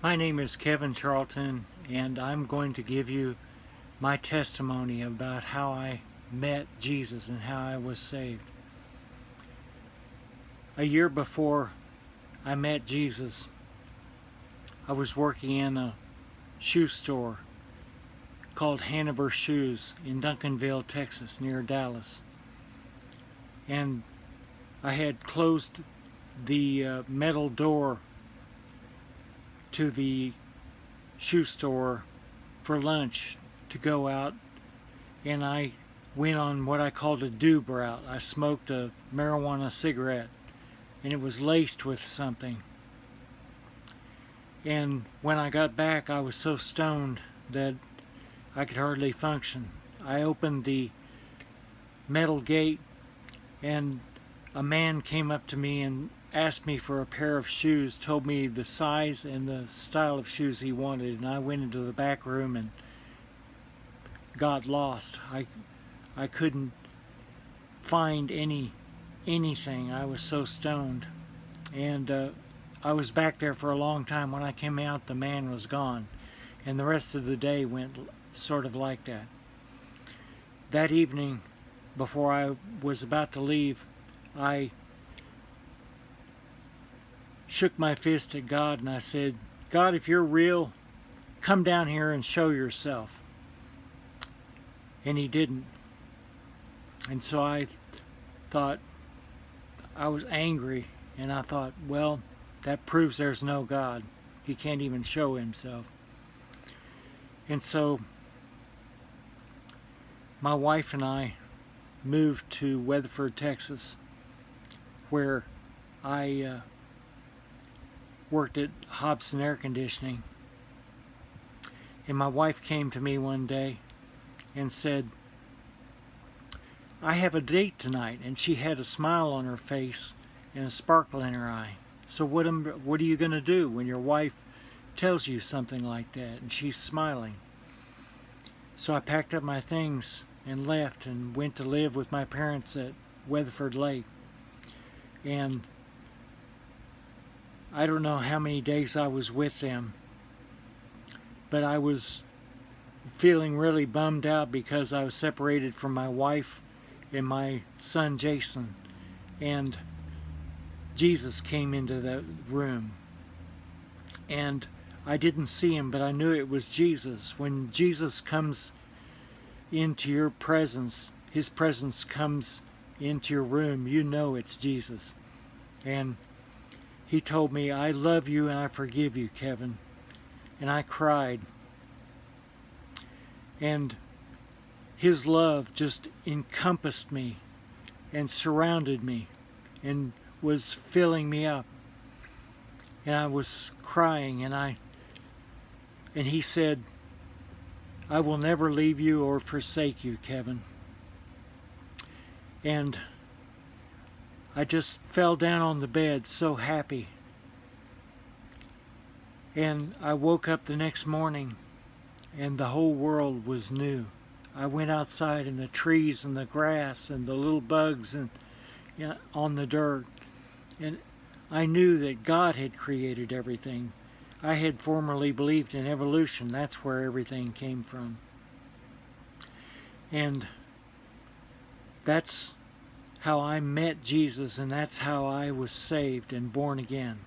My name is Kevin Charlton, and I'm going to give you my testimony about how I met Jesus and how I was saved. A year before I met Jesus, I was working in a shoe store called Hanover Shoes in Duncanville, Texas, near Dallas. And I had closed the metal door to the shoe store for lunch to go out, and I went on what I called a doob route. I smoked a marijuana cigarette, and it was laced with something. And when I got back, I was so stoned that I could hardly function. I opened the metal gate, and a man came up to me and asked me for a pair of shoes, told me the size and the style of shoes he wanted, and I went into the back room and got lost. I couldn't find anything. I was so stoned, and I was back there for a long time. When I came out, the man was gone, and the rest of the day went sort of like that. That evening, before I was about to leave, I shook my fist at God and I said, "God, if you're real, come down here and show yourself." And he didn't. And so I thought, I was angry, and I thought, well, that proves there's no God. He can't even show himself. And so my wife and I moved to Weatherford, Texas, where I worked at Hobson Air Conditioning. And my wife came to me one day and said, "I have a date tonight," and she had a smile on her face and a sparkle in her eye. So what are you going to do when your wife tells you something like that? And she's smiling. So I packed up my things and left and went to live with my parents at Weatherford Lake. And I don't know how many days I was with them, but I was feeling really bummed out because I was separated from my wife and my son Jason, and Jesus came into the room, and I didn't see him, but I knew it was Jesus. When Jesus comes into your presence, his presence comes into your room, you know it's Jesus. And he told me, "I love you and I forgive you, Kevin." And I cried. And his love just encompassed me and surrounded me and was filling me up. And I was crying, and he said, "I will never leave you or forsake you, Kevin." And I just fell down on the bed so happy. And I woke up the next morning and the whole world was new. I went outside, and the trees and the grass and the little bugs and on the dirt. And I knew that God had created everything. I had formerly believed in evolution. That's where everything came from. And that's how I met Jesus, and that's how I was saved and born again.